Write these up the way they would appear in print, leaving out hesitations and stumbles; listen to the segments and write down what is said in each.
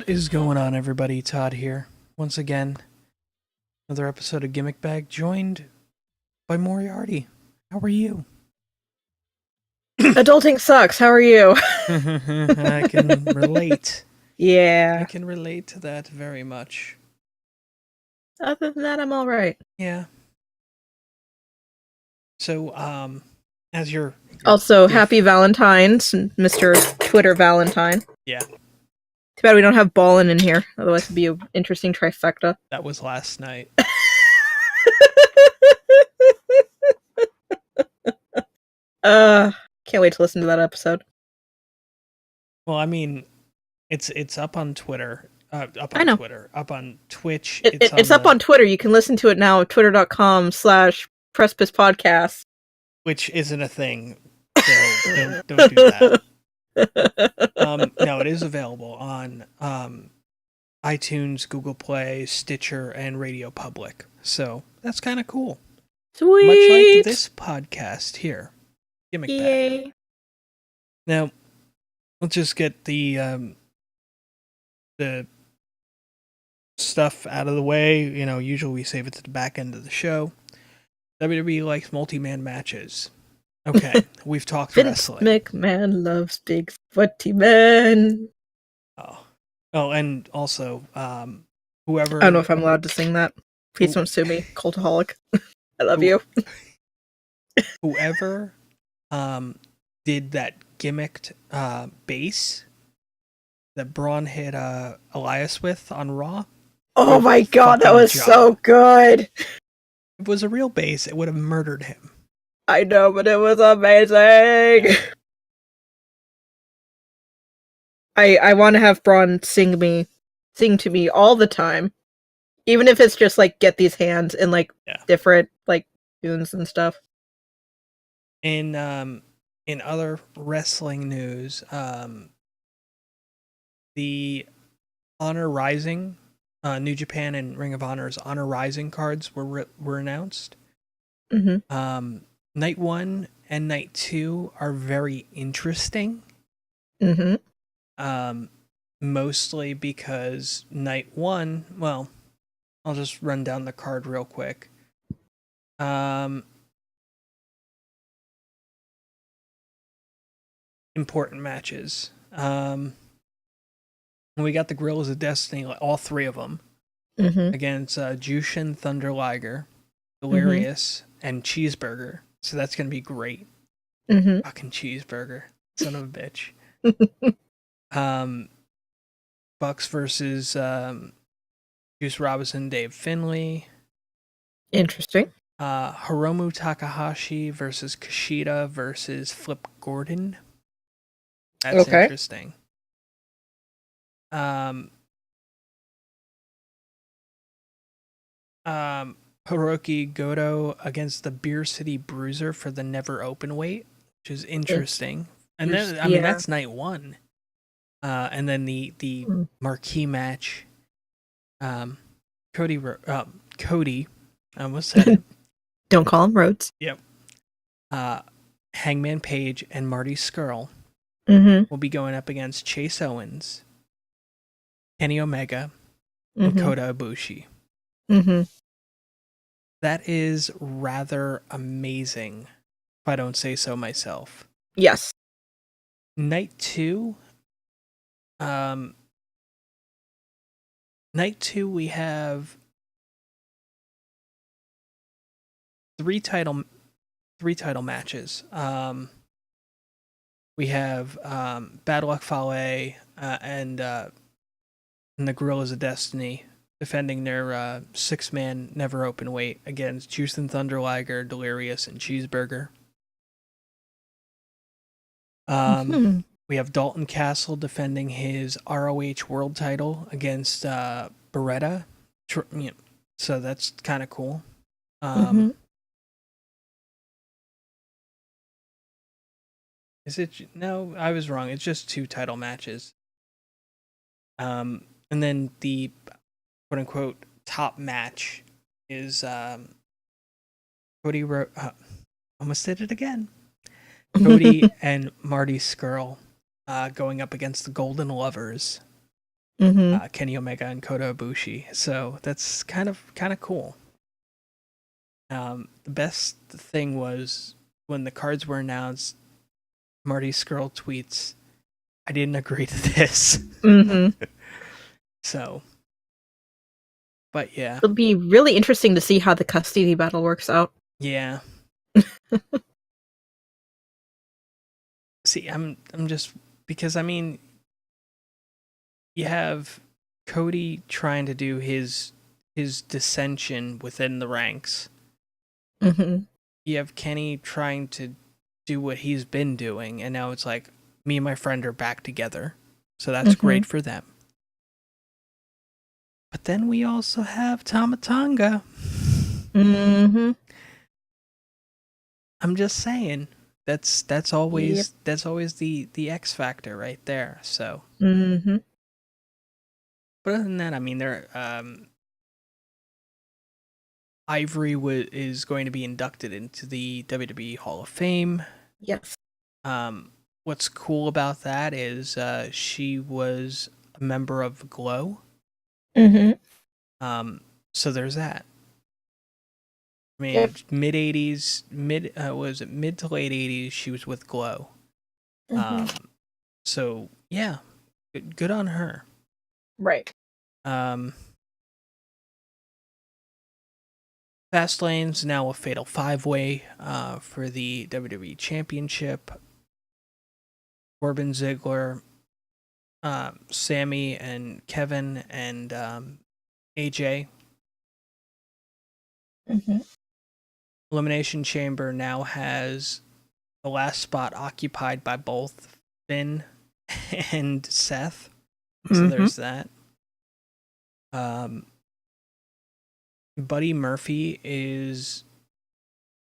is going on, everybody? Todd here. Once again, another episode of Gimmick Bag, joined by Moriarty. How are you? Adulting sucks. How are you? I can relate. Yeah. I can relate to that very much. Other than that, I'm all right. Yeah. So, as your Also, happy Valentines, Mr. Twitter Valentine. Yeah. Too bad we don't have Ballin in here. Otherwise, it'd be an interesting trifecta. That was last night. Can't wait to listen to that episode. Well, I mean, it's up on Twitter. Up on Twitter. Up on Twitch. It's up on Twitter. You can listen to it now at twitter.com/precipicepodcast. Which isn't a thing. So don't do that. No, it is available on iTunes, Google Play, Stitcher, and Radio Public. So that's kind of cool. Sweet. Much like this podcast here. Gimmick Bag. Now, let's just get the stuff out of the way. You know, usually we save it to the back end of the show. WWE likes multi-man matches. Okay, we've talked Vince wrestling. McMahon loves big sweaty men. Oh, and also, whoever... I don't know if I'm allowed to sing that. Please don't sue me, Cultaholic. I love you. Whoever did that gimmicked bass that Braun hit Elias with on Raw. Oh my god, that was so good! If it was a real bass, it would have murdered him. I know, but it was amazing! I want to have Braun sing to me all the time. Even if it's just like get these hands in like different like tunes and stuff. In other wrestling news, the Honor Rising, New Japan and Ring of Honor's Honor Rising cards were announced. Mm-hmm. Night 1 and Night 2 are very interesting. Mm-hmm. Mostly because Night 1, well, I'll just run down the card real quick. Important matches. We got the Gorillas of Destiny, all three of them, against Jushin Thunder Liger, Delirious, and Cheeseburger. So that's going to be great. Fucking Cheeseburger. Son of a bitch. Bucks versus Juice Robinson, Dave Finlay. Interesting. Hiromu Takahashi versus Kushida versus Flip Gordon. That's interesting. Hiroki Goto against the Beer City Bruiser for the Never Open weight, which is interesting. And then, I mean, that's Night 1. And then the marquee match, Cody, I almost said it. Don't call him Rhodes. Yep. Hangman Page and Marty Scurll will be going up against Chase Owens, Kenny Omega, and Kota Ibushi. That is rather amazing, if I don't say so myself. Yes. Night 2, we have three title matches. We have Bad Luck Fale and the Gorillas of Destiny defending their 6-man Never Open weight against Jushin Thunder Liger, Delirious, and Cheeseburger. We have Dalton Castle defending his ROH World title against Beretta. So that's kind of cool. Is it? No, I was wrong. It's just 2 title matches. And then the quote-unquote top match is Cody... almost did it again. Cody and Marty Scurll going up against the Golden Lovers Mm-hmm. Kenny Omega and Kota Ibushi. So that's kind of cool. The best thing was when the cards were announced. Marty Skrull tweets, "I didn't agree to this." Mm-hmm. So, but yeah, It'll be really interesting to see how the custody battle works out. yeah. See, I'm just because I mean, you have Cody trying to do his dissension within the ranks. Mm-hmm. You have Kenny trying to do what he's been doing, and now it's like me and my friend are back together. So that's great for them. But then we also have Tama Tonga. Mm-hmm. I'm just saying that's always the X factor right there. So, Mm-hmm. but other than that, I mean, Ivory is going to be inducted into the WWE Hall of Fame. Yes. What's cool about that is she was a member of Glow. Mm-hmm. So there's that. I mean, Yep. mid '80s, mid to late '80s, she was with Glow. Mm-hmm. So yeah, good on her. Right. Fastlane's now a fatal 5-way for the WWE Championship. Corbin Ziggler, Sammy and Kevin and AJ. Mm-hmm. Elimination Chamber now has the last spot occupied by both Finn and Seth. So there's that. Buddy Murphy is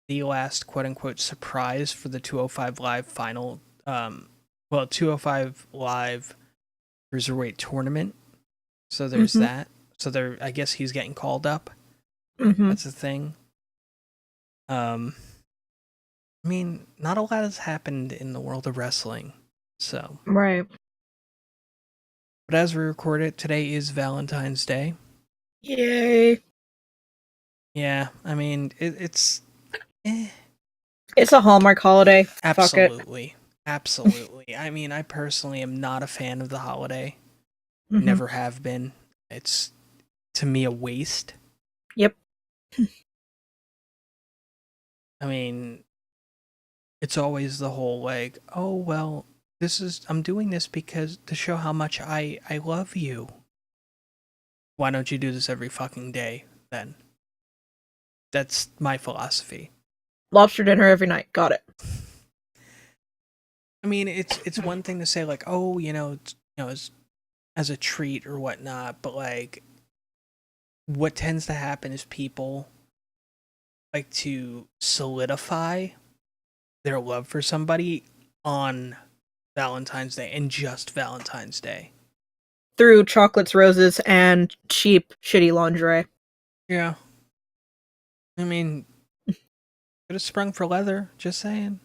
the last quote unquote surprise for the 205 Live final. 205 Live Cruiserweight tournament. So there's that. So I guess he's getting called up. That's the thing. I mean, not a lot has happened in the world of wrestling. So. Right. But as we record it, today is Valentine's Day. Yay. Yeah, I mean, it's. It's a Hallmark holiday. Absolutely. Absolutely. I mean, I personally am not a fan of the holiday. Never have been. It's, to me, a waste. Yep. I mean, it's always the whole like, oh, well, I'm doing this because to show how much I love you. Why don't you do this every fucking day then? That's my philosophy. Lobster dinner every night. Got it. I mean, it's one thing to say like, oh, as a treat or whatnot, but like, what tends to happen is people like to solidify their love for somebody on Valentine's Day and just Valentine's Day. Through chocolates, roses, and cheap, shitty lingerie. Yeah. I mean, could have sprung for leather, just saying.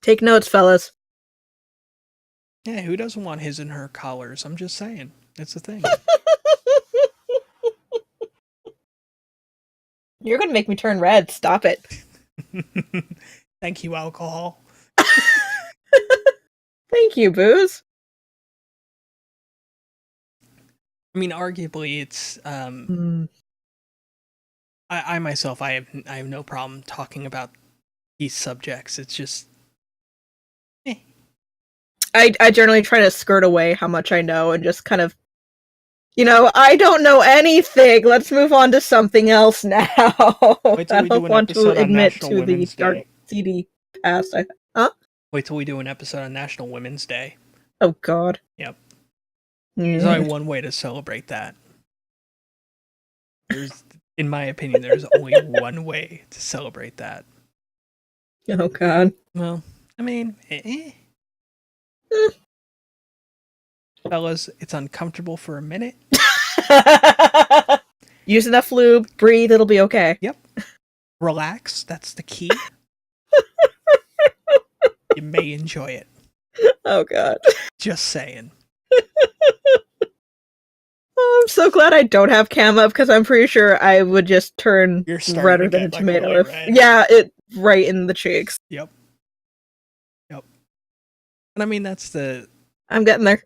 Take notes, fellas. Yeah, who doesn't want his and her collars? I'm just saying. It's a thing. You're gonna make me turn red. Stop it. Thank you, alcohol. Thank you, booze. I mean, arguably, it's I myself, I have no problem talking about these subjects. It's just, I generally try to skirt away how much I know and just kind of, I don't know anything. Let's move on to something else now. Wait till we do an episode on National Women's dark, Day. seedy past. Wait till we do an episode on National Women's Day. Oh, God. Yep. There's only one way to celebrate that. In my opinion, there's only one way to celebrate that. Oh, God. Well, I mean, fellas, it's uncomfortable for a minute. Use enough lube, breathe, it'll be okay. Yep. Relax, that's the key. You may enjoy it. Oh god. Just saying. Oh, I'm so glad I don't have cam up because I'm pretty sure I would just turn redder than a tomato. Really red. Yeah, it right in the cheeks. Yep. And I mean, that's the... I'm getting there.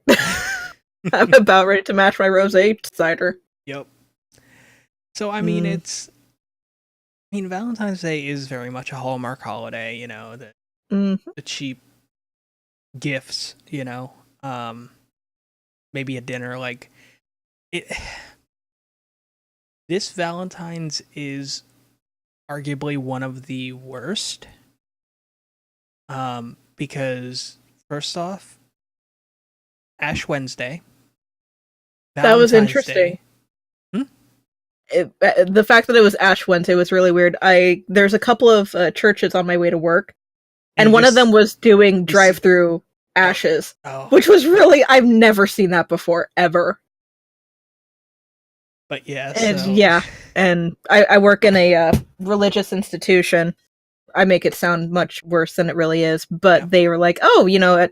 I'm about ready to match my rosé cider. Yep. So, I mean, it's... I mean, Valentine's Day is very much a Hallmark holiday, you know, the cheap gifts, you know, maybe a dinner, like, this Valentine's is arguably one of the worst, because, first off, Ash Wednesday. That was interesting. The fact that it was Ash Wednesday was really weird. There's a couple of churches on my way to work, and one of them was doing drive-through ashes, which was really, I've never seen that before, ever. But yeah, and I work in a religious institution. I make it sound much worse than it really is, but they were like, oh, you know, at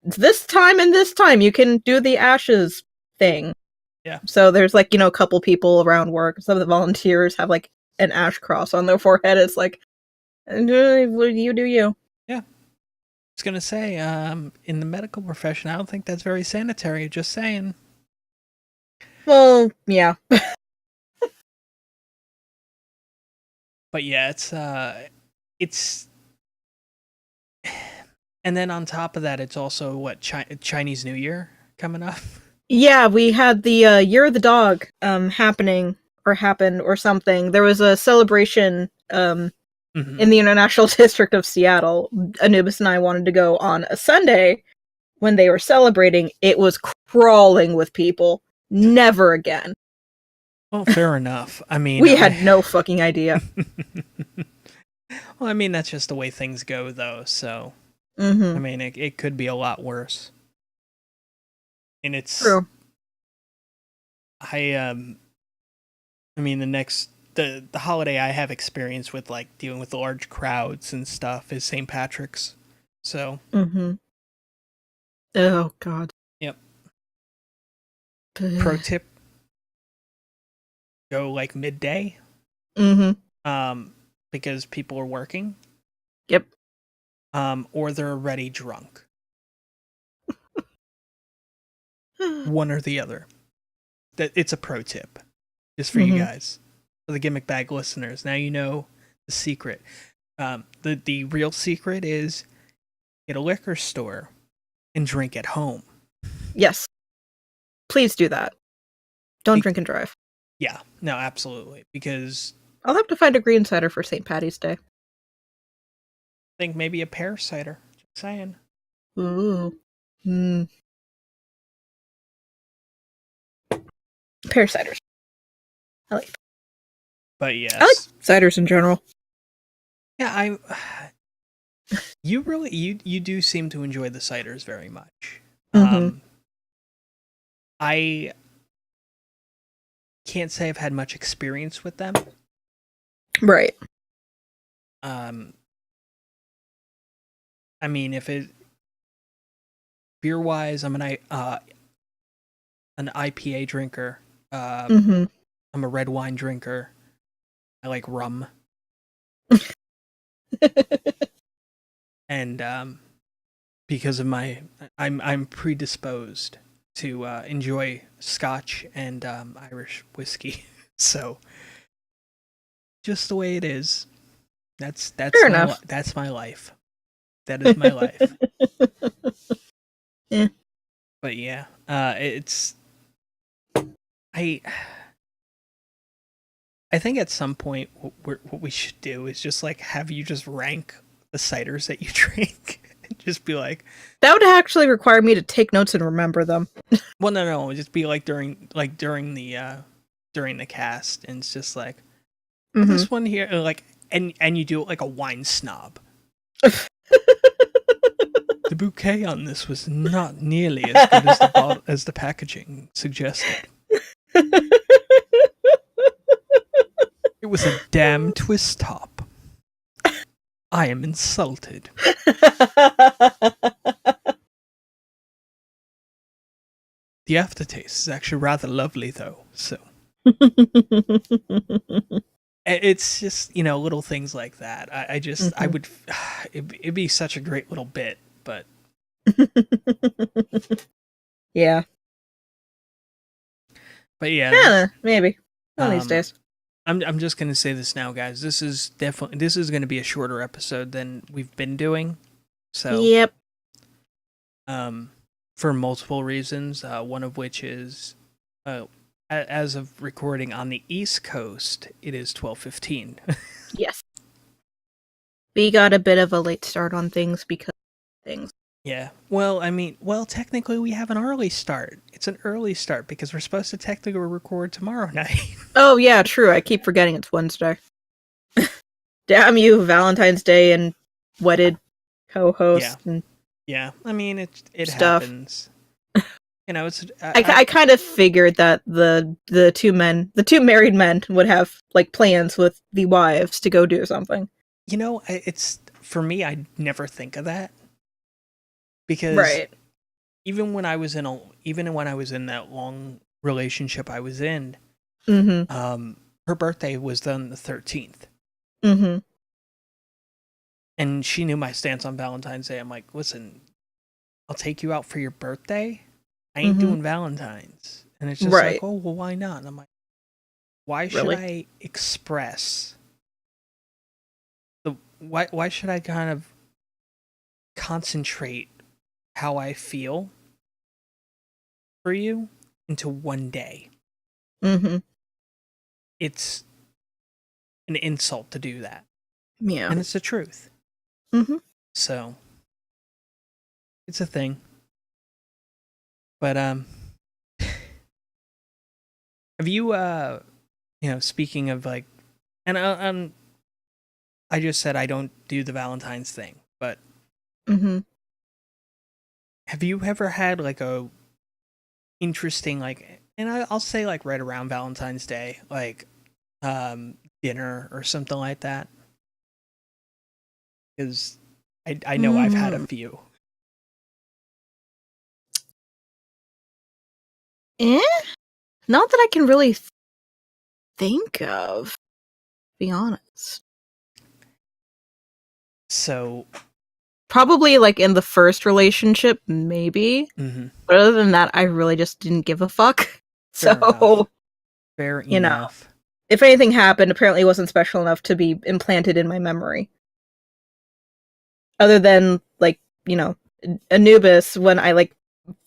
this time and this time you can do the ashes thing. Yeah. So there's like, you know, a couple people around work. Some of the volunteers have like an ash cross on their forehead. It's like, you do you. Yeah. I was going to say, in the medical profession, I don't think that's very sanitary. Just saying. Well, yeah. But yeah, it's... And then on top of that, it's also, what, Chinese New Year coming up? Yeah, we had the Year of the Dog happened or something. There was a celebration in the International District of Seattle. Anubis and I wanted to go on a Sunday when they were celebrating. It was crawling with people. Never again. Well, fair enough. I mean... we had no fucking idea. Well, I mean, that's just the way things go, though, so... I mean, it could be a lot worse. And it's... True. I mean, the holiday I have experience with, like, dealing with large crowds and stuff is St. Patrick's. So... Oh, God. Yep. Pro tip: go like midday. Because people are working. Yep. Or they're already drunk. One or the other. It's a pro tip, just for you guys, for the Gimmick Bag listeners. Now you know the secret. The real secret is get a liquor store and drink at home. Yes. Please do that. Don't drink and drive. Yeah, no, absolutely. Because I'll have to find a green cider for St. Patty's Day. I think maybe a pear cider. Just saying. Ooh. Pear ciders. I like them. But yes. I like ciders in general. Yeah, you really you do seem to enjoy the ciders very much. I can't say I've had much experience with them. Right. I mean, if it beer wise, I'm an IPA drinker. I'm a red wine drinker. I like rum. And because of I'm predisposed to enjoy Scotch and Irish whiskey. So just the way it is. That's fair enough. That's my life. That is my life. Yeah. But yeah, it's I think at some point what we should do is just like have you just rank the ciders that you drink and just be like, that would actually require me to take notes and remember them. Well, no, just be like during the cast, and it's just like this one here, like, and you do it like a wine snob. The bouquet on this was not nearly as good as the packaging suggested. It was a damn twist top. I am insulted. The aftertaste is actually rather lovely, though. So it's just, little things like that. I would, it'd be such a great little bit, but yeah. But yeah, Yeah, maybe one of these um, days. I'm just gonna say this now, guys. This is gonna be a shorter episode than we've been doing. So, Yep. For multiple reasons, one of which is, as of recording on the East Coast, it is 12:15. Yes. We got a bit of a late start on things because of things. Yeah. Well, technically we have an early start. It's an early start because we're supposed to technically record tomorrow night. Oh yeah, true. I keep forgetting it's Wednesday. Damn you, Valentine's Day and wedded co-host and Yeah. I mean, it stuff. happens. It's. I kind of figured that the two married men would have like plans with the wives to go do something. It's for me. I never think of that because Right. even when I was in that long relationship I was in, Mm-hmm. her birthday was on the 13th, Mm-hmm. and she knew my stance on Valentine's Day. I'm like, listen, I'll take you out for your birthday. I ain't doing Valentine's, and it's just Right. like, oh well, why not? And I'm like, why should Really? I express the why should I kind of concentrate how I feel for you into one day? Mm-hmm. It's an insult to do that. Yeah. And it's the truth. Mm-hmm. So it's a thing. But have you speaking of like, and I just said I don't do the Valentine's thing, but have you ever had like a interesting like, and I'll say like right around Valentine's Day, like dinner or something like that? Because I know I've had a few. Not that I can really think of, to be honest. So probably like in the first relationship, maybe. But other than that, I really just didn't give a fuck. Fair enough. If anything happened, apparently it wasn't special enough to be implanted in my memory. Other than, like, Anubis, when I, like,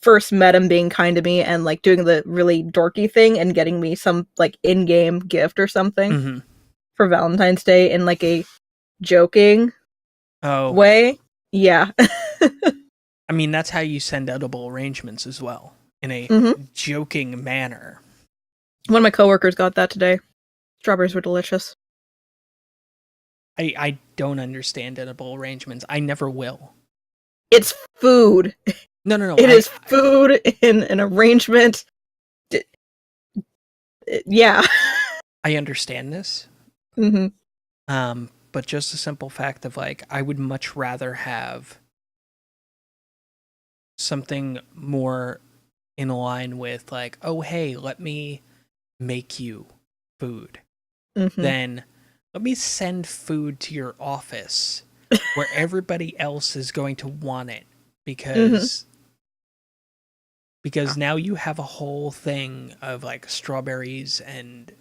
first met him being kind to me and, like, doing the really dorky thing and getting me some, like, in-game gift or something for Valentine's Day in, like, a joking way. Yeah. I mean, that's how you send edible arrangements as well, in a joking manner. One of my coworkers got that today. Strawberries were delicious. I don't understand edible arrangements. I never will. It's food. No. It is food in an arrangement. Yeah. I understand this. But just the simple fact of like, I would much rather have something more in line with like, oh hey, let me make you food, than let me send food to your office where everybody else is going to want it because now you have a whole thing of like strawberries and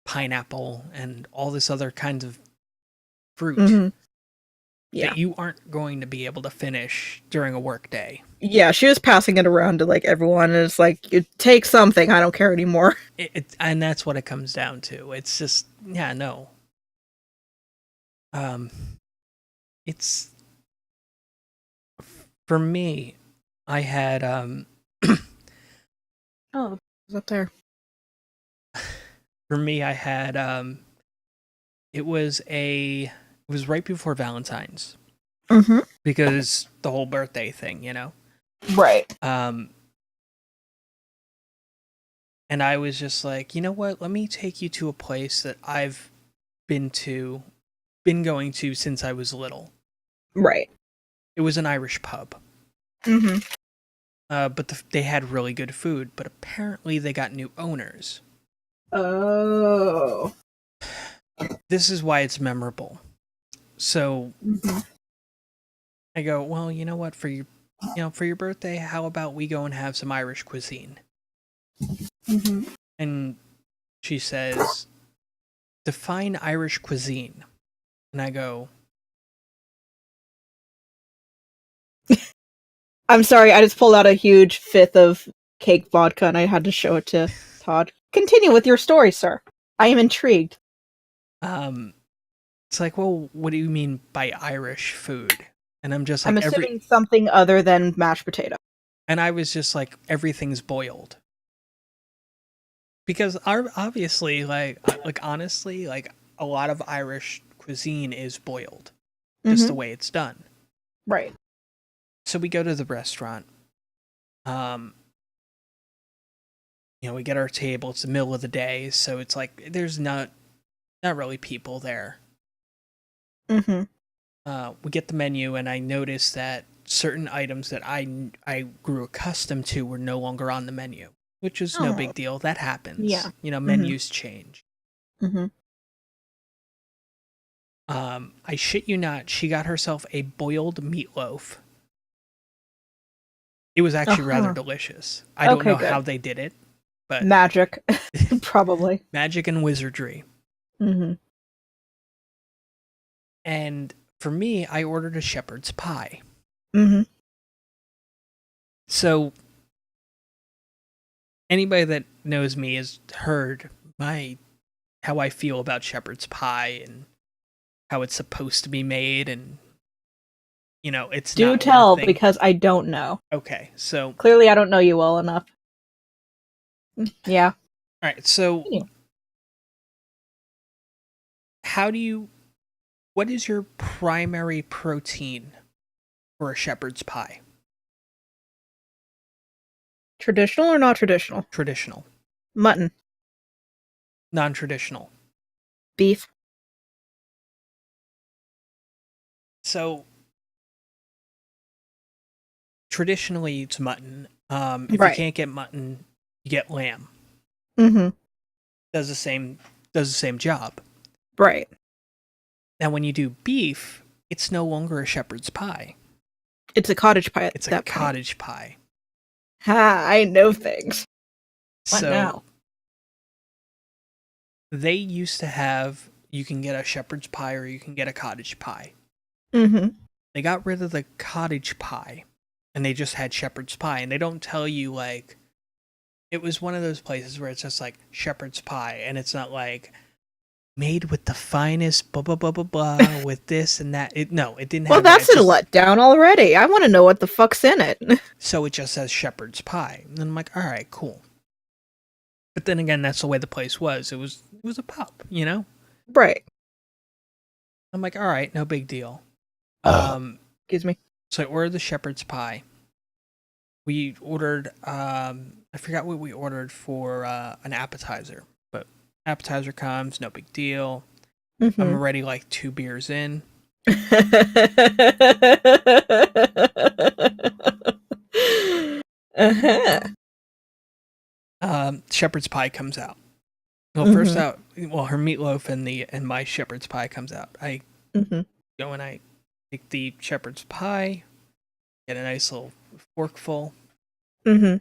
pineapple and all this other kinds of fruit that you aren't going to be able to finish during a work day. Yeah, she was passing it around to like everyone, and it's like, you take something, I don't care anymore. And that's what it comes down to. It's just, yeah, no. It's, for me, I had oh, it was up there. For me, I had it was right before Valentine's. Because the whole birthday thing, Right. And I was just like, you know what? Let me take you to a place that I've been to been going to since I was little. Right. It was an Irish pub. Mm-hmm. But they had really good food, but apparently they got new owners. Oh. This is why it's memorable. So Mm-hmm. I go, well, you know what? For your birthday, how about we go and have some Irish cuisine? Mm-hmm. And she says, define Irish cuisine. And I go, I'm sorry, I just pulled out a huge fifth of cake vodka and I had to show it to Todd. Continue with your story, sir. I am intrigued. it's like, well, what do you mean by Irish food? And I'm just I'm like, assuming something other than mashed potato. and I was just like, everything's boiled. Because obviously, like honestly, like a lot of Irish cuisine is boiled, just the way it's done. Right. So we go to the restaurant. We get our table. It's the middle of the day, so it's like there's not really people there. Mm-hmm. We get the menu, and I noticed that certain items that I grew accustomed to were no longer on the menu, which is no big deal. That happens. Yeah. Menus change. Mm-hmm. I shit you not, she got herself a boiled meatloaf. It was actually rather delicious. I don't know how they did it, but magic, probably. Magic and wizardry. Mm-hmm. And for me, I ordered a shepherd's pie. Mm-hmm. So anybody that knows me has heard how I feel about shepherd's pie and how it's supposed to be made, and it's do not tell because I don't know. Okay, so clearly I don't know you well enough. Yeah. All right, so what is your primary protein for a shepherd's pie? Traditional or not traditional? Traditional. Mutton. Non-traditional. Beef. So traditionally it's mutton. If you can't get mutton, you get lamb. Mm-hmm. Does the same job. Right. Now when you do beef, it's no longer a shepherd's pie. It's a cottage pie. It's a cottage pie. Ha! I know things. What now? They used to have, you can get a shepherd's pie or you can get a cottage pie. Mm-hmm. They got rid of the cottage pie and they just had shepherd's pie, and they don't tell you, like, it was one of those places where it's just like shepherd's pie, and it's not like made with the finest blah blah blah blah blah with this and that. It didn't have. Well, that's a letdown already. I want to know what the fuck's in it. So it just says shepherd's pie, and I'm like, all right, cool. But then again, that's the way the place was. It was a pub, Right. I'm like, all right, no big deal. Excuse me. So I ordered the shepherd's pie. We ordered, I forgot what we ordered for an appetizer, but appetizer comes, no big deal. Mm-hmm. I'm already like 2 beers in. Shepherd's pie comes out. Well, first out, her meatloaf and my shepherd's pie comes out. I go and I take the shepherd's pie, get a nice little forkful. Mm-hmm.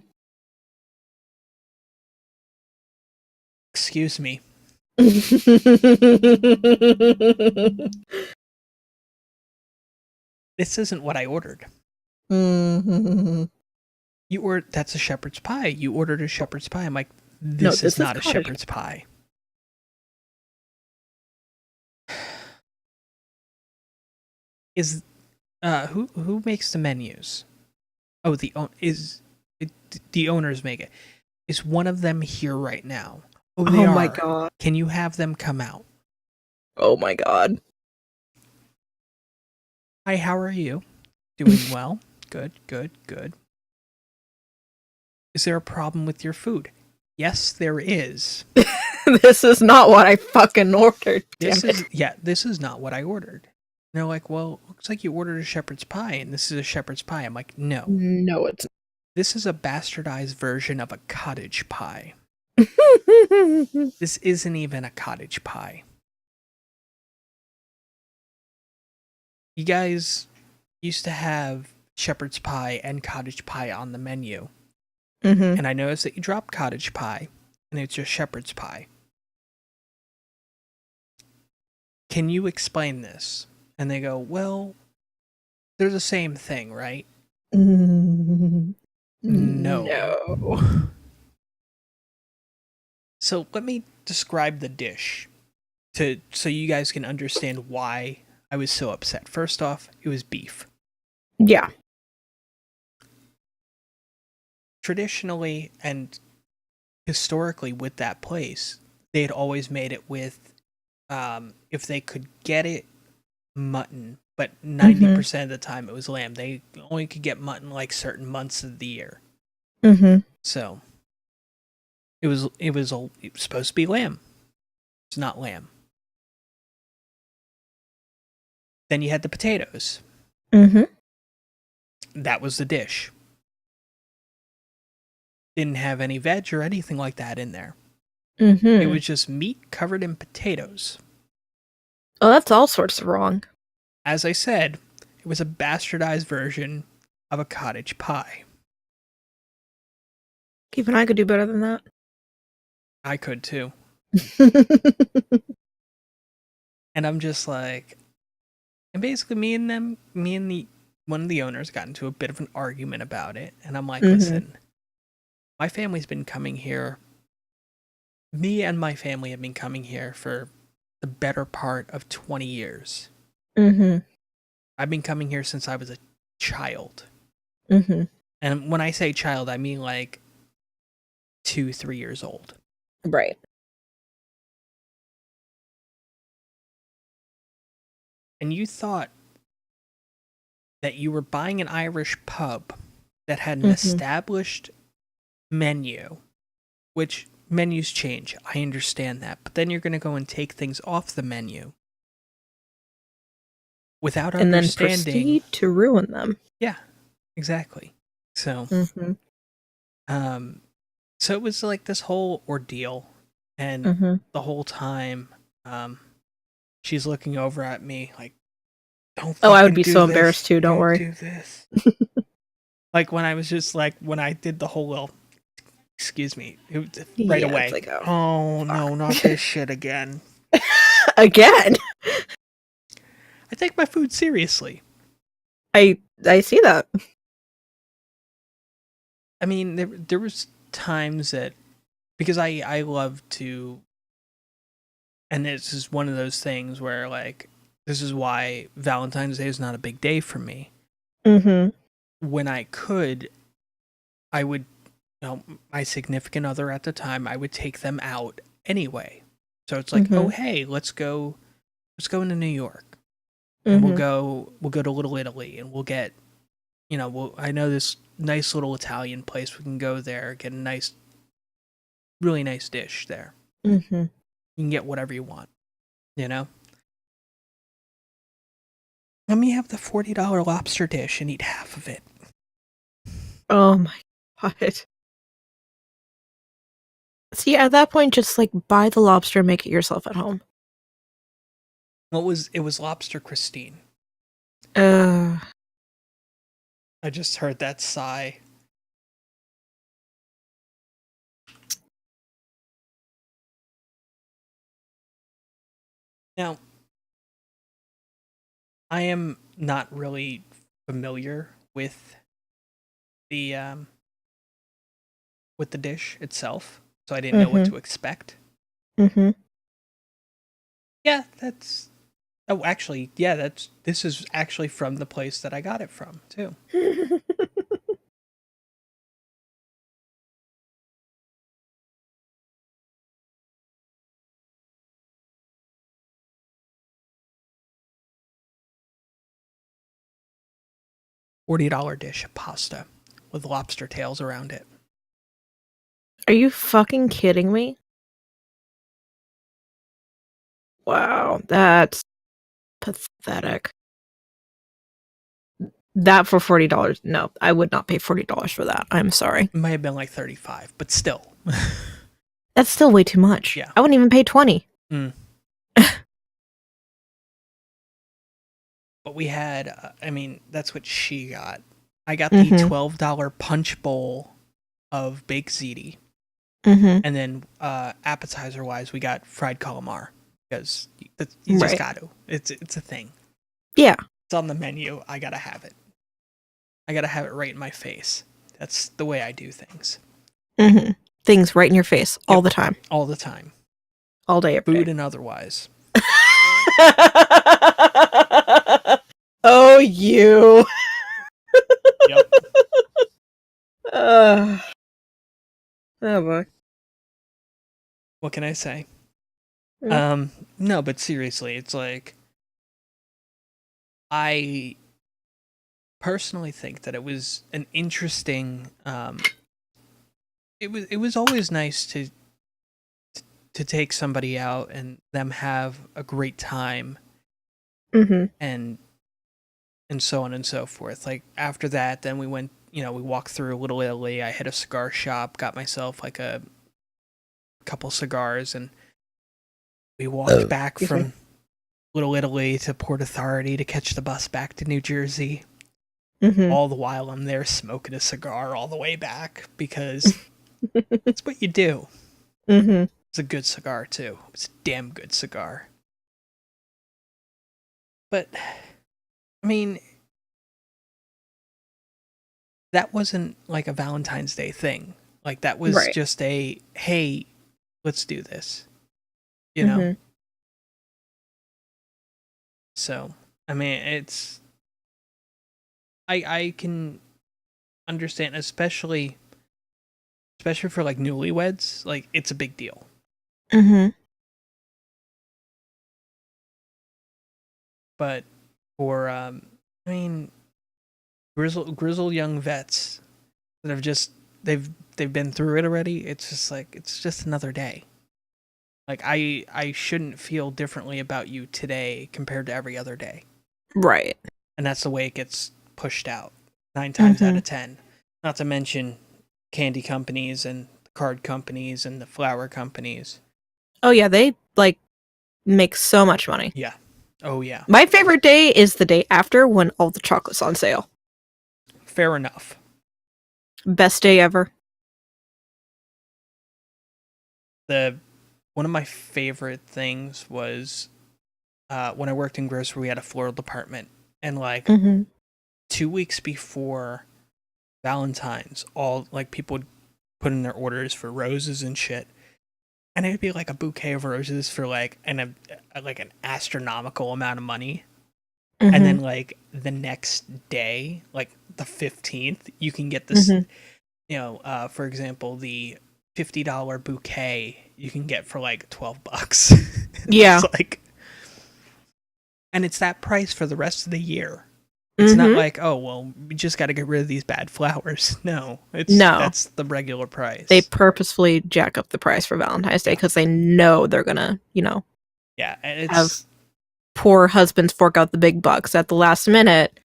Excuse me. This isn't what I ordered. Mm-hmm. That's a shepherd's pie. You ordered a shepherd's pie. I'm like, this is not a shepherd's pie. Is who makes the menus? Oh, the owners make it. Is one of them here right now? Oh, they are. My god. Can you have them come out? Oh my god. Hi, how are you? Doing well? Good, good, good. Is there a problem with your food? Yes, there is. This is not what I fucking ordered. Damn This it. is yeah, this is not what I ordered. And they're like, well, looks like you ordered a shepherd's pie, and this is a shepherd's pie. I'm like, no, No, it's this is a bastardized version of a cottage pie. not. This isn't even a cottage pie. You guys used to have shepherd's pie and cottage pie on the menu, Mm-hmm. and I noticed that you dropped cottage pie, and it's just shepherd's pie. Can you explain this? And they go, well, they're the same thing, right? No. No. So let me describe the dish so you guys can understand why I was so upset. First off, it was beef. Yeah. Traditionally and historically with that place, they had always made it with, if they could get it, mutton, but 90% of the time it was lamb. They only could get mutton like certain months of the year. Mm-hmm. So it was supposed to be lamb. It's not lamb. Then you had the potatoes. Mm-hmm. That was the dish. Didn't have any veg or anything like that in there. Mm-hmm. It was just meat covered in potatoes. Oh, that's all sorts of wrong. As I said, it was a bastardized version of a cottage pie. Even I could do better than that. I could too. And I'm just like, and basically me and one of the owners got into a bit of an argument about it. And I'm like, listen, my family's been coming here. Me and my family have been coming here for the better part of 20 years. Mm-hmm. I've been coming here since I was a child. Mm-hmm. And when I say child, I mean like 2-3 years old. Right. And you thought that you were buying an Irish pub that had an established menu, which menus change. I understand that. But then you're going to go and take things off the menu without And then understanding. proceed to ruin them. Yeah, exactly. So, so it was like this whole ordeal. And the whole time, she's looking over at me like, don't I would be do so this. embarrassed too, don't worry. Do this. Like when I was just like, when I did the whole little, excuse me, right away. Like, oh no, not this shit again. Again? I take my food seriously. I see that. I mean, there was times that, because I love to, and this is one of those things where like, this is why Valentine's Day is not a big day for me. When I could, I would, my significant other at the time, I would take them out anyway. So it's like, oh hey, let's go into New York, and we'll go to Little Italy, and we'll get, I know this nice little Italian place. We can go there, get a nice, really nice dish there. You can get whatever you want, Let me have the $40 lobster dish and eat half of it. Oh my god. See, at that point, just like buy the lobster and make it yourself at home. It was lobster Christine. I just heard that sigh. Now, I am not really familiar with the dish itself, so I didn't know what to expect. Yeah, that's. Oh, actually, yeah, this is actually from the place that I got it from too. $40 dish of pasta with lobster tails around it. Are you fucking kidding me? Wow, that's pathetic. That for $40? No, I would not pay $40 for that. I'm sorry. It might have been like 35, but still. That's still way too much. Yeah. I wouldn't even pay 20. Mm. But we had, I mean, that's what she got. I got the $12 punch bowl of baked ziti. And then appetizer-wise, we got fried calamar. Because you just got to. It's a thing. Yeah. It's on the menu. I got to have it. I got to have it right in my face. That's the way I do things. Things right in your face all the time. All the time. All day, every Food day. and otherwise. Oh, you. Yep. Oh, boy. What can I say? Mm. No, but seriously, it's like I personally think that it was an interesting it was always nice to take somebody out and them have a great time. And so on and so forth. Like after that, then we went, we walked through Little Italy. I hit a cigar shop, got myself like a couple cigars, and we walked back from Little Italy to Port Authority to catch the bus back to New Jersey. All the while I'm there smoking a cigar all the way back because that's what you do. It's a good cigar too. It's a damn good cigar. But I mean, that wasn't like a Valentine's Day thing. Like that was just a, hey, let's do this. You know? So, I mean, it's I can understand, especially for like newlyweds, like it's a big deal. But for I mean, grizzled young vets that have just they've been through it already. It's just like it's just another day. Like I shouldn't feel differently about you today compared to every other day. Right. And that's the way it gets pushed out 9 times out of 10. Not to mention candy companies and card companies and the flower companies. Oh yeah, they like make so much money. Yeah. Oh yeah. My favorite day is the day after when all the chocolate's on sale. Fair enough. Best day ever. One of my favorite things was when I worked in grocery, we had a floral department, and like 2 weeks before Valentine's, all like people would put in their orders for roses and shit, and it'd be like a bouquet of roses for like an astronomical amount of money. And then like the next day, like the 15th, you can get this, for example, the $50 bouquet you can get for like $12. Yeah. It's like, and it's that price for the rest of the year. It's not like, oh, well, we just got to get rid of these bad flowers. No, that's the regular price. They purposefully jack up the price for Valentine's Day because they know they're gonna, yeah, and it's have poor husbands fork out the big bucks at the last minute.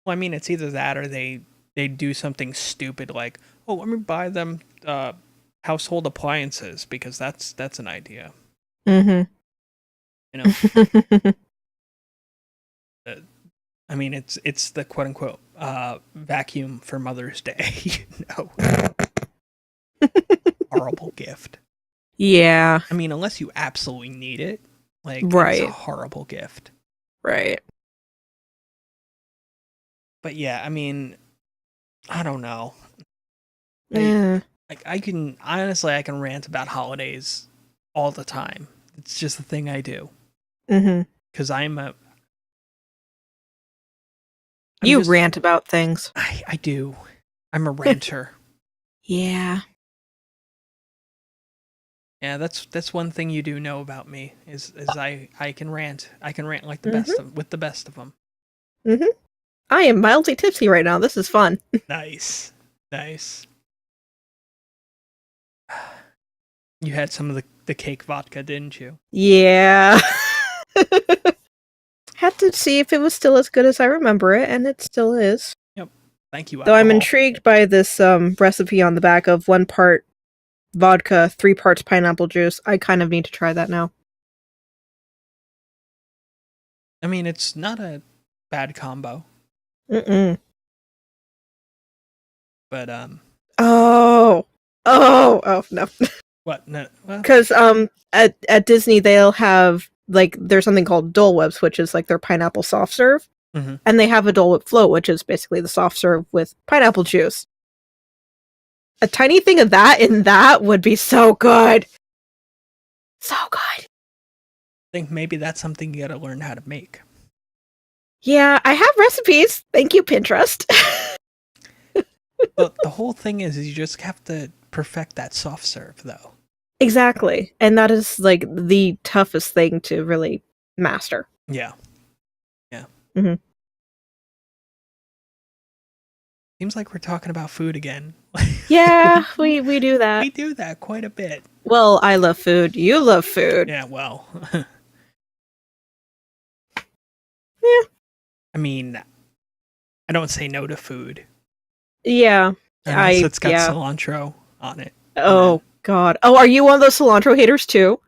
Well, I mean, it's either that or they do something stupid like, oh, let me buy them household appliances because that's an idea. I mean, it's the quote unquote vacuum for Mother's Day. Horrible gift. Yeah. I mean, unless you absolutely need it, like right. It's a horrible gift. Right. But yeah, I mean, I don't know. I can rant about holidays all the time. It's just the thing I do. Because you rant about things. I do. I'm a ranter. Yeah. Yeah, that's one thing you do know about me is I can rant. I can rant like the best of with the best of them. I am mildly tipsy right now. This is fun. Nice. Nice. You had some of the cake vodka, didn't you? Yeah. Had to see if it was still as good as I remember it, and it still is. Yep. Thank you, Though I'm alcohol. intrigued by this recipe on the back of 1 part vodka, 3 parts pineapple juice. I kind of need to try that now. I mean, it's not a bad combo, Mm-mm. but Oh, no. what? No, well, Because at Disney they'll have like there's something called Dole Whips, which is like their pineapple soft serve, mhm. and they have a Dole Whip float, which is basically the soft serve with pineapple juice. A tiny thing of that in that would be so good, so good. I think maybe that's something you gotta learn how to make. Yeah, I have recipes. Thank you, Pinterest. But the whole thing is you just have to perfect that soft serve, though. Exactly, and that is like the toughest thing to really master. Yeah. Yeah. Mhm. Seems like we're talking about food again. Yeah, we do that. We do that quite a bit. Well, I love food. You love food. Yeah, well. Yeah. I mean, I don't say no to food. Yeah. Unless it's got cilantro on it. Oh, God. Oh, are you one of those cilantro haters, too?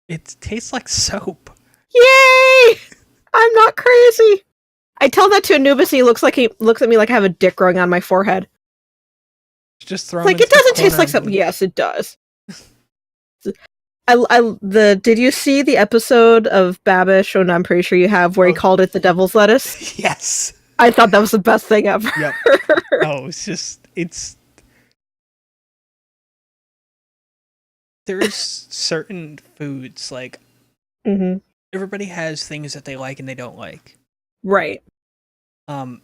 It tastes like soap. Yay! I'm not crazy. I tell that to Anubis and he looks at me like I have a dick growing on my forehead. Just throw Like, it doesn't taste like something. Yes, it does. Did you see the episode of Babish, and I'm pretty sure you have, where he called it the devil's lettuce? Yes. I thought that was the best thing ever. Yep. Oh, there's certain foods, like, Mm-hmm. everybody has things that they like and they don't like. Right. I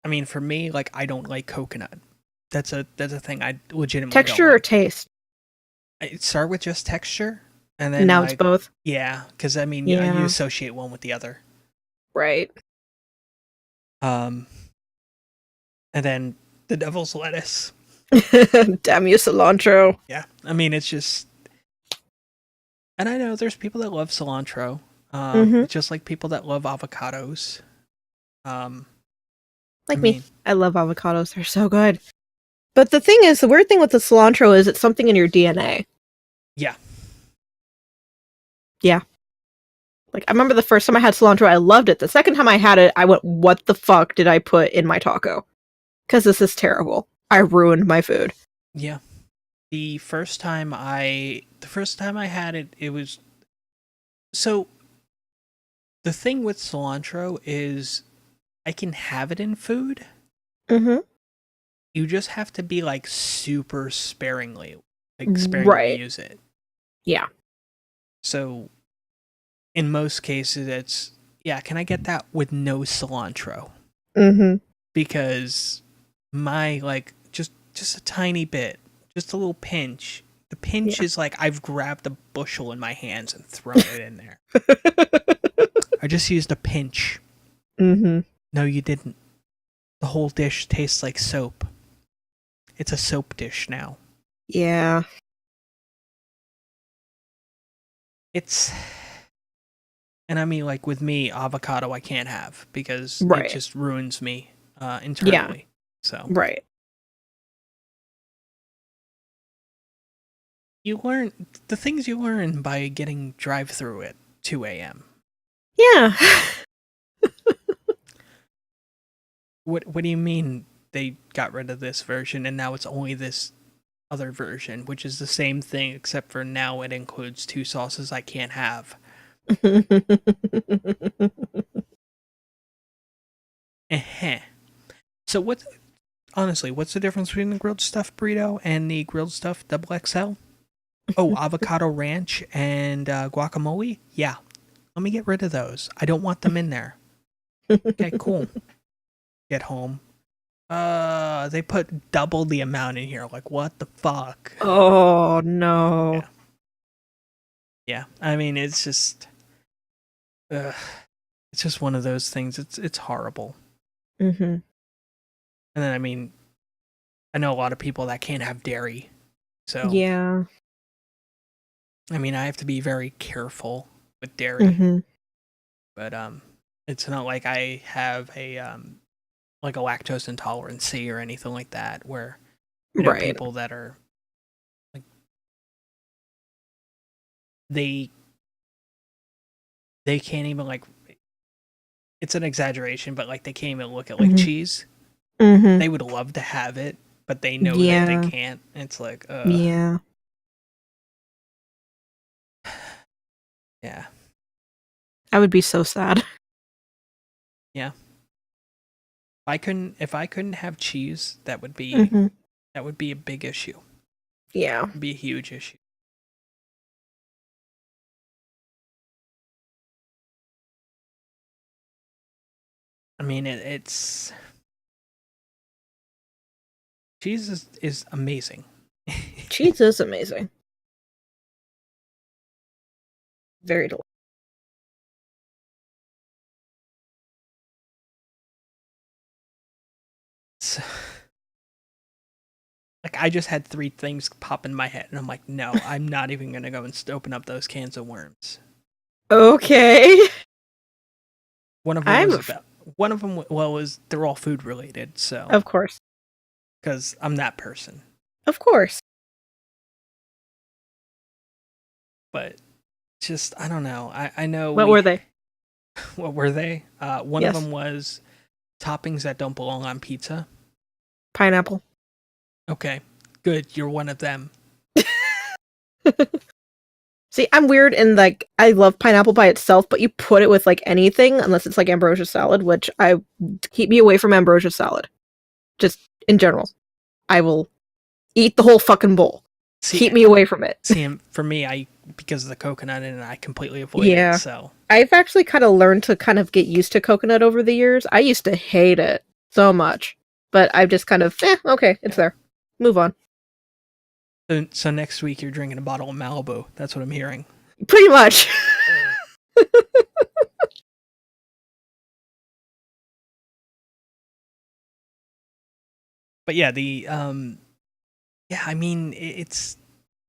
mean, for me, like, I don't like coconut. That's a thing I legitimately Texture don't or like. taste? I start with just texture, and then Now it's both. Yeah, because I mean, Yeah. you associate one with the other. Right. And then the devil's lettuce. Damn you, cilantro. Yeah, I mean, it's just, and I know there's people that love cilantro. Just like people that love avocados. Like me. I love avocados. They're so good. But the thing is, the weird thing with the cilantro is it's something in your DNA. Yeah. Yeah. Like, I remember the first time I had cilantro, I loved it. The second time I had it, I went, what the fuck did I put in my taco? Because this is terrible. I ruined my food. Yeah. The first time I had it, it was... So, the thing with cilantro is I can have it in food. Mm-hmm. You just have to be, like, super sparingly use it. Yeah. So, in most cases, it's, yeah, can I get that with no cilantro? Mm-hmm. Because my, like, just a tiny bit, just a little pinch. The pinch is like I've grabbed a bushel in my hands and thrown it in there. I just used a pinch. Mm-hmm. No, you didn't. The whole dish tastes like soap. It's a soap dish now. Yeah. And I mean, like, with me, avocado I can't have because it just ruins me internally. So Right. You learn the things you learn by getting drive-through at 2 a.m. Yeah. What do you mean they got rid of this version and now it's only this other version, which is the same thing except for now it includes 2 sauces I can't have? So honestly, what's the difference between the grilled stuffed burrito and the grilled stuffed double XL? Oh, avocado ranch and guacamole? Yeah. Let me get rid of those. I don't want them in there. Okay, cool. Get home. They put double the amount in here. Like, what the fuck? Oh, no. Yeah. I mean, it's just... it's just one of those things. It's horrible. Mm-hmm. And then, I mean, I know a lot of people that can't have dairy. So, Yeah. I mean, I have to be very careful with dairy. Mm-hmm. But it's not like I have a like a lactose intolerance or anything like that, where I know Right. people that are like they they can't even like, it's an exaggeration, but like they can't even look at like Mm-hmm. cheese. Mm-hmm. They would love to have it, but they know that they Yeah. can't. It's like, Yeah. yeah, I would be so sad. yeah. If I couldn't have cheese, Mm-hmm. that would be a big issue. Yeah. It'd be a huge issue. I mean, it's cheese is amazing. Cheese is amazing. Very delicious. So, like, I just had three things pop in my head, and I'm like, no, I'm not even gonna go and open up those cans of worms. Okay. One of them I'm was about. One of them, well, was they're all food related, so of course. because I'm that person. Of course. But just I don't know. I know What were they? what were they? One of Yes. them was toppings that don't belong on pizza. Pineapple. Okay, good. You're one of them. See, I'm weird in like I love pineapple by itself, but you put it with like anything unless it's like ambrosia salad, which I keep me away from ambrosia salad. Just in general. I will eat the whole fucking bowl. See, Keep me away from it. for me, I because of the coconut in it, I completely avoid it. Yeah. So I've actually kind of learned to kind of get used to coconut over the years. I used to hate it so much, but I've just kind of, okay, it's there. Move on. so next week you're drinking a bottle of Malibu. That's what I'm hearing. Pretty much. But yeah, yeah, I mean, it's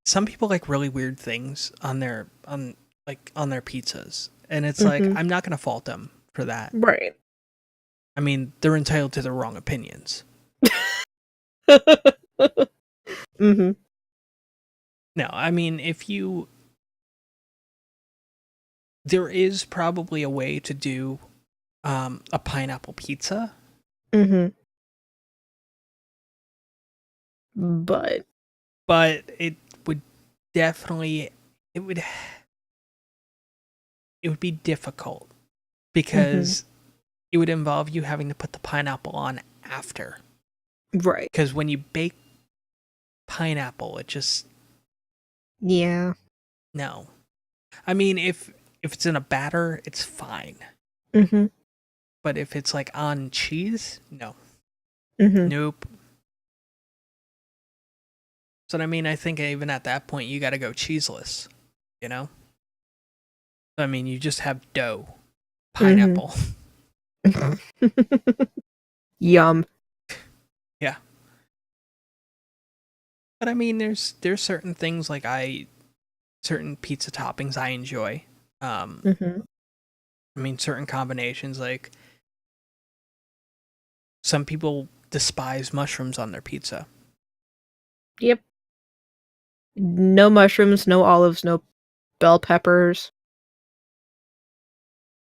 some people like really weird things on their pizzas, and it's like Mhm. I'm not gonna fault them for that. Right. I mean, they're entitled to their wrong opinions. Mhm. No, I mean, there is probably a way to do a pineapple pizza. Mhm. But But it would definitely it would it would be difficult mhm. because it would involve you having to put the pineapple on after. Right. Because when you bake pineapple, it just Yeah. no. I mean, if it's in a batter, it's fine. Mhm. But if it's like on cheese, no, Mhm. nope. So I mean, I think even at that point, you got to go cheeseless. You know, I mean, you just have dough, Mhm. pineapple. Yum. Yeah. But I mean, there's certain things like certain pizza toppings I enjoy. Mhm. I mean, certain combinations like some people despise mushrooms on their pizza. Yep. No mushrooms, no olives, no bell peppers.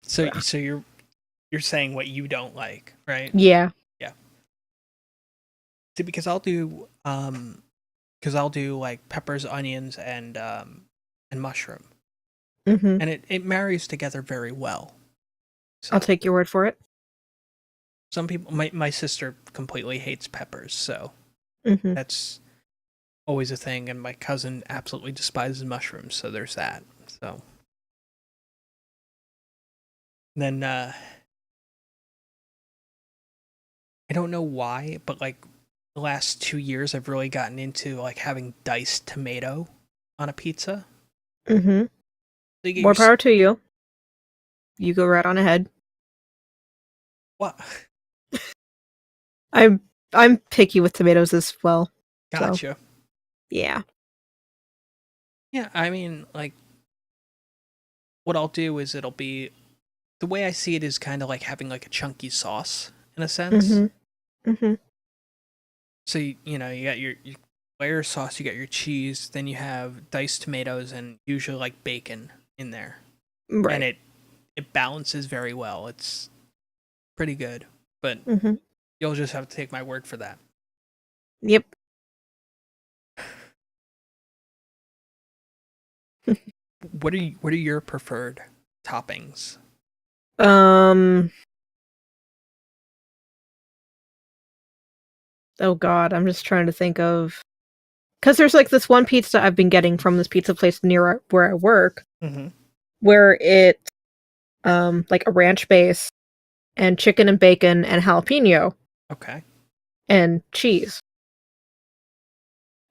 So you're saying what you don't like, right? Yeah. Yeah. See, because I'll do like peppers, onions, and mushroom, Mhm. and it marries together very well. I'll So take your word for it. some people, my sister completely hates peppers, so Mhm. that's always a thing, and my cousin absolutely despises mushrooms, so there's that. So then I don't know why, but like the last 2 years, I've really gotten into like having diced tomato on a pizza. Mhm. So you get More power to you. You go right on ahead. what? I'm I'm picky with tomatoes as well. Gotcha. So, yeah. Yeah, I mean, like, what I'll do is it'll be the way I see it is kind of like having like a chunky sauce in a sense. So you know you got your layer sauce, you got your cheese, then you have diced tomatoes and usually like bacon in there, and Right. it balances very well. It's pretty good, but you'll just have to take my word for that. Yep. What are your preferred toppings? Oh God, I'm just trying to think of, because there's like this one pizza I've been getting from this pizza place near where I work, where it's like a ranch base and chicken and bacon and jalapeno. Okay. And cheese.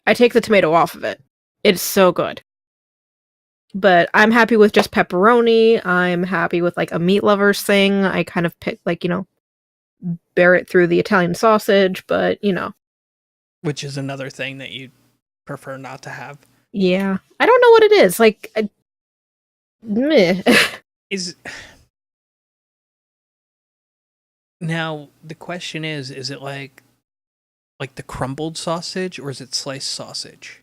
I take the tomato off of it. It's so good. But I'm happy with just pepperoni. I'm happy with like a meat lovers thing. I kind of pick like, bear it through the Italian sausage, but Which is another thing that you prefer not to have. yeah. I don't know what it is. Like, meh. Is now the question is it like the crumbled sausage or is it sliced sausage?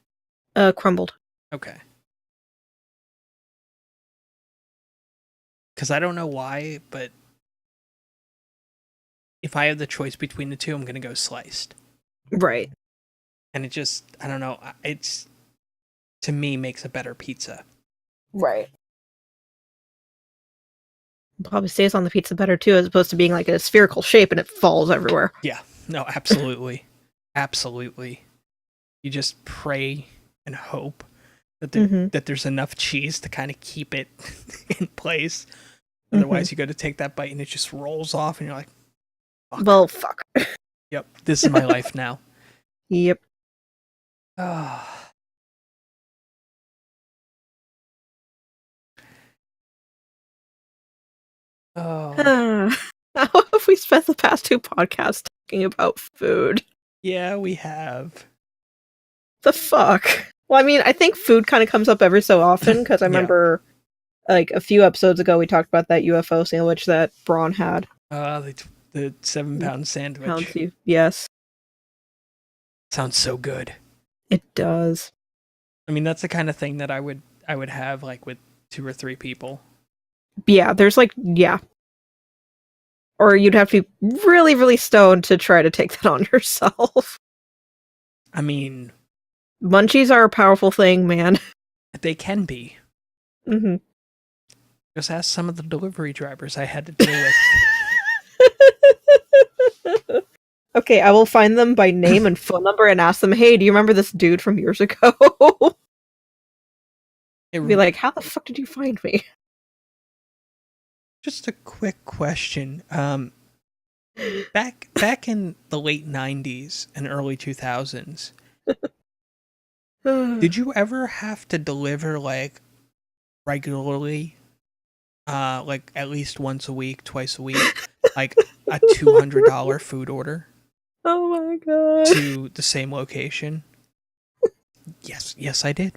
Crumbled. Okay. Because I don't know why, but if I have the choice between the two, I'm going to go sliced. Right. And it just, I don't know, it's, to me, makes a better pizza. Right. Probably stays on the pizza better too, as opposed to being like a spherical shape and it falls everywhere. Yeah, no, absolutely. Absolutely. You just pray and hope that there's enough cheese to kind of keep it in place. Otherwise, you go to take that bite and it just rolls off, and you're like, fuck. Well, fuck. Yep, this is my life now. Yep. Oh. How have we spent the past 2 podcasts talking about food? Yeah, we have. The fuck? Well, I mean, I think food kind of comes up every so often, because I remember, like, a few episodes ago we talked about that UFO sandwich that Braun had. The 7-pound sandwich. Yes. Sounds so good. It does. I mean, that's the kind of thing that I would have, like, with 2 or 3 people. Yeah, there's like, yeah. Or you'd have to be really, really stoned to try to take that on yourself. I mean, munchies are a powerful thing, man. They can be. Just ask some of the delivery drivers I had to deal with. Okay, I will find them by name and phone number and ask them, hey, do you remember this dude from years ago? Be like, how the fuck did you find me? Just a quick question. Back in the late 90s and early 2000s, did you ever have to deliver, like, regularly? Like, at least once a week, twice a week? Like, a $200 food order? Oh my god. To the same location? Yes, I did.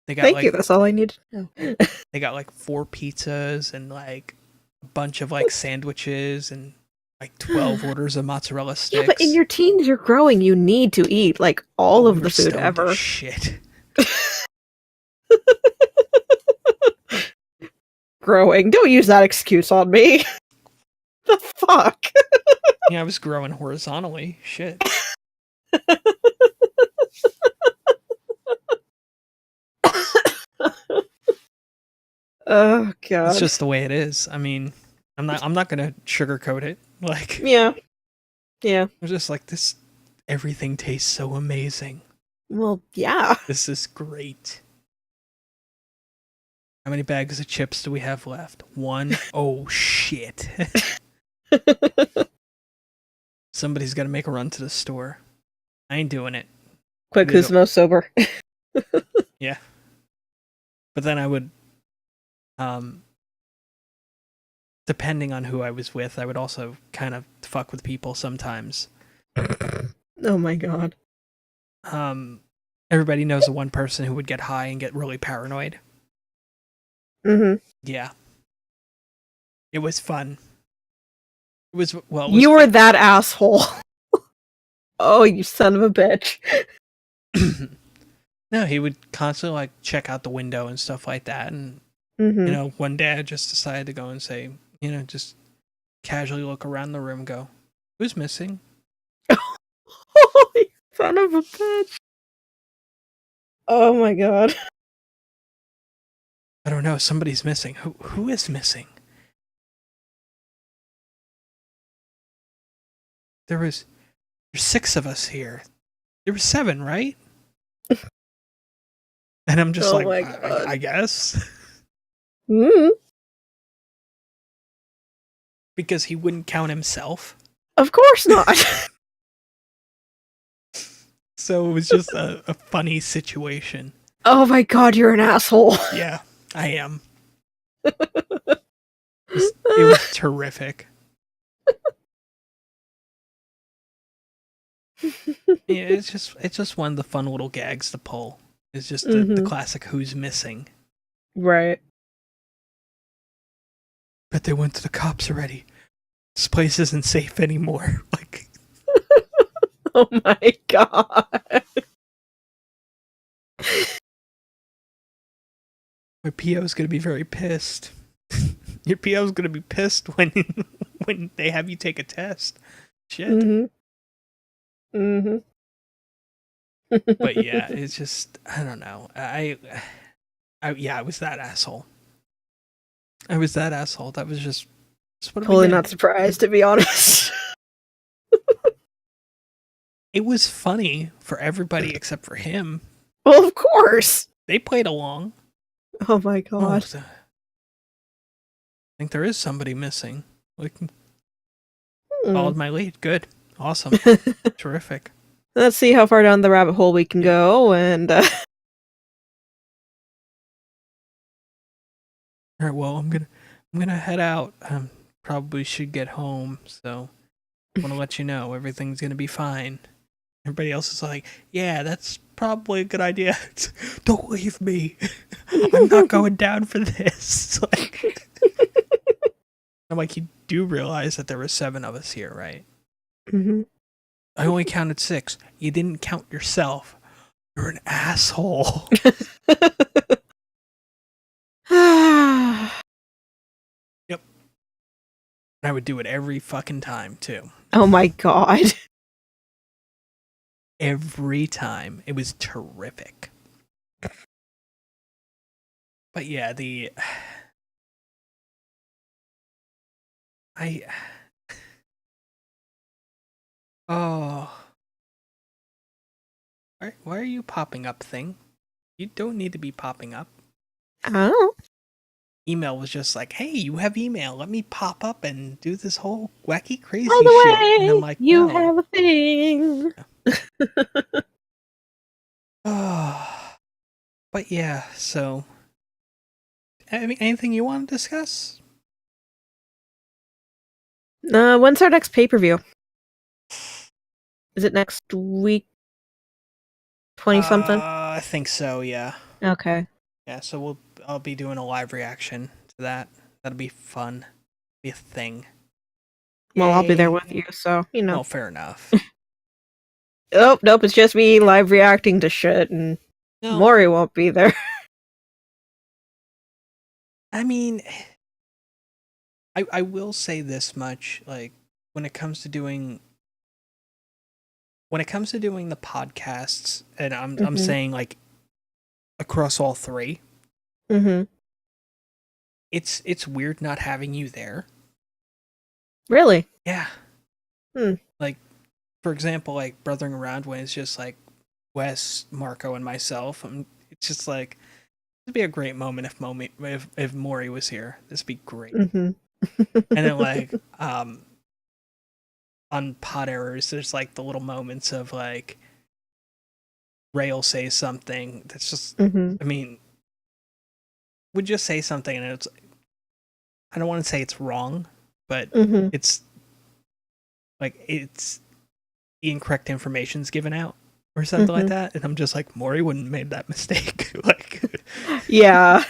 They got, Thank you, that's all I need to know. They got, like, 4 pizzas and, like, a bunch of, like, sandwiches and, like, 12 orders of mozzarella sticks. Yeah, but in your teens, you're growing. You need to eat, like, all of the food ever. Shit. Growing. Don't use that excuse on me. The fuck? Yeah, I was growing horizontally. Shit. Oh god. It's just the way it is. I mean, I'm not gonna sugarcoat it. Like, yeah. I'm just like, this, everything tastes so amazing. Well, yeah. This is great. How many bags of chips do we have left? 1? Oh shit. Somebody's got to make a run to the store. I ain't doing it. Quick, who's the most sober? Yeah. But then I would, depending on who I was with, I would also kind of fuck with people sometimes. Oh my god. Everybody knows the one person who would get high and get really paranoid. Mm-hmm. Yeah. It was fun. It was You were that asshole. Oh, you son of a bitch. No, he would constantly like check out the window and stuff like that. And one day I just decided to go and say, just casually look around the room and go, who's missing? Oh, you son of a bitch. Oh my god. I don't know, somebody's missing. Who is missing? There's 6 of us here. There were 7, right? And I'm just I guess. Mm. Because he wouldn't count himself. Of course not. So it was just a funny situation. Oh my god, you're an asshole. Yeah, I am. It was terrific. Yeah, it's just one of the fun little gags to pull. It's just the classic who's missing. Right. But they went to the cops already. This place isn't safe anymore. Like, oh my god. my PO's gonna be very pissed. Your PO's gonna be pissed when they have you take a test. Shit. But yeah, it's just, I don't know. I was that asshole. That was just what totally not surprised, to be honest. It was funny for everybody except for him. Well, of course. They played along. Oh my god. I think there is somebody missing. Like, followed my lead. Good. Awesome. Terrific. Let's see how far down the rabbit hole we can go, and All right, well, I'm gonna head out. Probably should get home, so I want to let you know everything's gonna be fine. Everybody else is like, yeah, that's probably a good idea. Don't leave me. I'm not going down for this. Like, I'm like, you do realize that there were 7 of us here, right? Mm-hmm. I only counted 6. You didn't count yourself. You're an asshole. Yep. I would do it every fucking time, too. Oh my god. Every time. It was terrific. But yeah, oh. Why are you popping up, thing? You don't need to be popping up. Oh. Email was just like, hey, you have email. Let me pop up and do this whole wacky, crazy By the shit. way, And I'm like, you no. have a thing. But yeah, so, I mean, anything you want to discuss? When's our next pay-per-view? Is it next week? 20-something? I think so, yeah. Okay. Yeah, so I'll be doing a live reaction to that. That'll be fun. Be a thing. Well, I'll be there with you, so, you know. Well, fair enough. Oh, nope, it's just me live reacting to shit, and Mori won't be there. I mean, I will say this much, like, when it comes to doing the podcasts, and I'm saying, like, across all 3, it's weird not having you there. Really? Yeah. Like, for example, like, Brothering Around, when it's just like Wes, Marco, and myself, it's just like, it'd be a great moment if Mori was here. This'd be great. And then, like, on Pod Errors, there's like the little moments of like Ray'll say something that's just, I mean, would just say something and it's, I don't want to say it's wrong, but it's like it's the incorrect information's given out or something like that, and I'm just like, Mori wouldn't have made that mistake. Like, Yeah.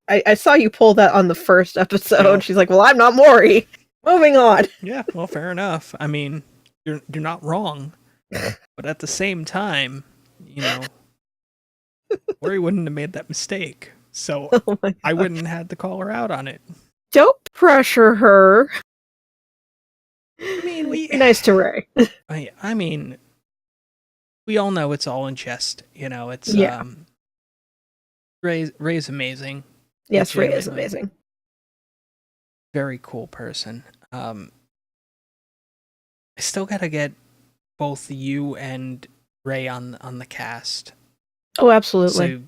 I saw you pull that on the first episode. Yeah. She's like, well, I'm not Mori. Moving on. Yeah, well, fair enough. I mean, you're not wrong, but at the same time, you know, Mori wouldn't have made that mistake, so Oh my I God. wouldn't have had to call her out on it. Don't pressure her. I mean, Be nice to Ray. I mean, we all know it's all in jest. You know, it's Yeah. Ray's amazing. Yes, Ray is Legitimately. amazing. Very cool person. I still gotta get both you and Ray on the cast, Oh, absolutely. so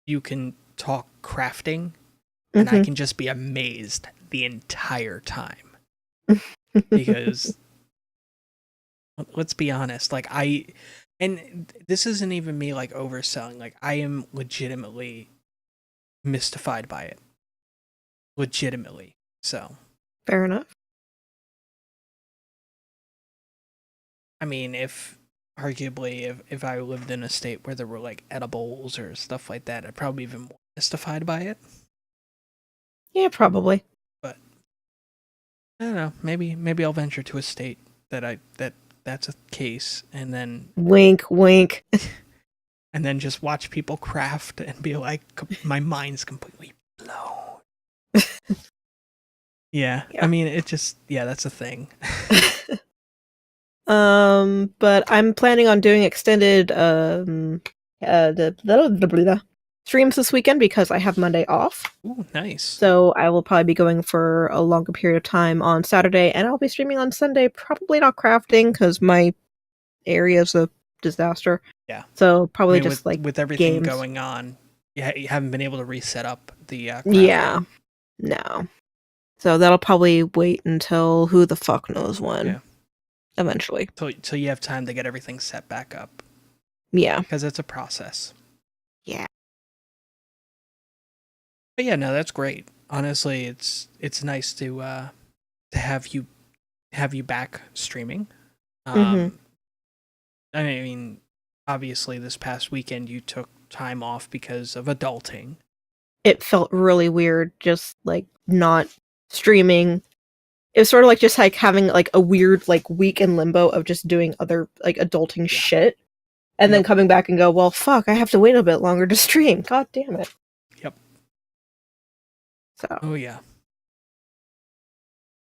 you can talk crafting, and I can just be amazed the entire time. Because let's be honest, like and this isn't even me like overselling. Like, I am legitimately mystified by it. Legitimately. So, Fair enough. I mean, if arguably if I lived in a state where there were like edibles or stuff like that, I'd probably be even more mystified by it. Yeah, probably. But I don't know. Maybe I'll venture to a state that's a case, and then Wink, wink. and then just watch people craft and be like, my mind's completely blown. Yeah, I mean, it just, that's a thing. But I'm planning on doing extended the streams this weekend because I have Monday off. Ooh, nice. So I will probably be going for a longer period of time on Saturday, and I'll be streaming on Sunday. Probably not crafting because my area is a disaster. Yeah. So probably I mean, just like with everything games going on, you haven't been able to reset up the crafting. Yeah. No. So that'll probably wait until who the fuck knows when. Yeah. Eventually. So you have time to get everything set back up. Yeah. Because it's a process. Yeah. But yeah, no, that's great. Honestly, it's nice to have you back streaming. I mean, obviously this past weekend you took time off because of adulting. It felt really weird just like not streaming. It was sort of like just like having like a weird like week in limbo of just doing other like adulting shit. And then coming back and go, well, fuck, I have to wait a bit longer to stream. God damn it. Yep. So. Oh yeah.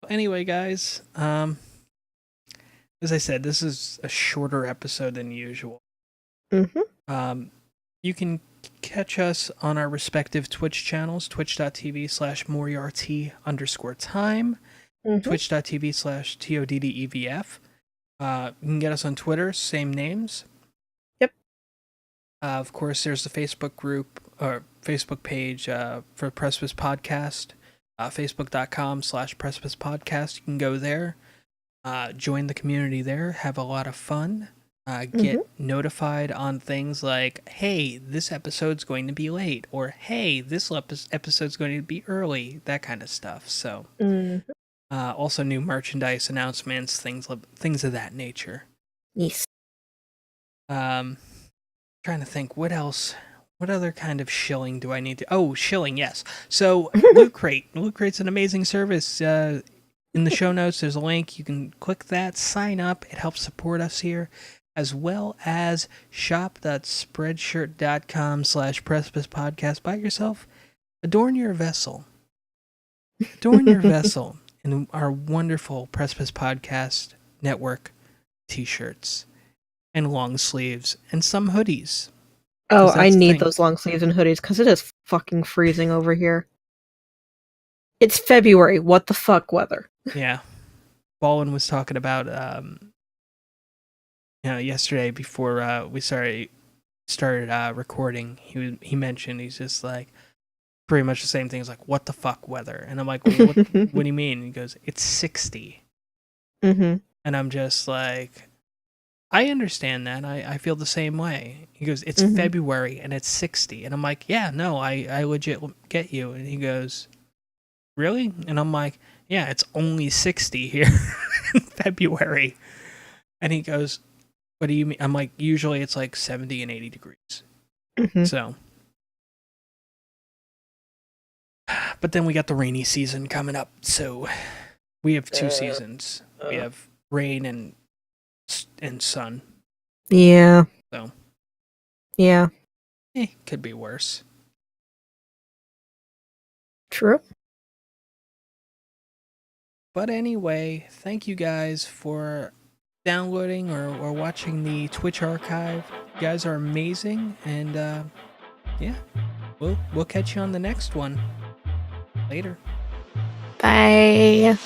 Anyway, guys, as I said, this is a shorter episode than usual. You can catch us on our respective Twitch channels, twitch.tv/moriarty_time, twitch.tv/ToddEvf. You can get us on Twitter, same names. Yep. Of course, there's the Facebook group or Facebook page for Precipice Podcast, facebook.com/Precipice Podcast. You can go there, join the community there, have a lot of fun. Get notified on things like, hey, this episode's going to be late, or hey, this episode's going to be early, that kind of stuff. So, also new merchandise announcements, things of that nature. Yes. Trying to think, what else? What other kind of shilling do I need to? Oh, shilling, yes. So, Loot Crate. Loot Crate's an amazing service. In the show notes, there's a link. You can click that, sign up. It helps support us here. As well as shop.spreadshirt.com/Precipice Podcast. Buy yourself, adorn your vessel. Adorn your vessel in our wonderful Precipice Podcast Network t-shirts and long sleeves and some hoodies. Oh, I need those long sleeves and hoodies because it is fucking freezing over here. It's February. What the fuck weather? Yeah. Baldwin was talking about yesterday before we started recording, he mentioned, he's just like pretty much the same thing. He's like, what the fuck weather? And I'm like, well, what do you mean? And he goes, it's 60. And I'm just like, I understand that. I feel the same way. He goes, it's February and it's 60. And I'm like, yeah, no, I legit get you. And he goes, really? And I'm like, yeah, it's only 60 here in February. And he goes, what do you mean? I'm like, usually it's like 70 and 80 degrees. Mhm. So, but then we got the rainy season coming up. So we have two seasons. We have rain and sun. Yeah. So, Yeah. Could be worse. True. But anyway, thank you guys for downloading or watching the Twitch archive. You guys are amazing, and yeah, we'll catch you on the next one. Later. Bye.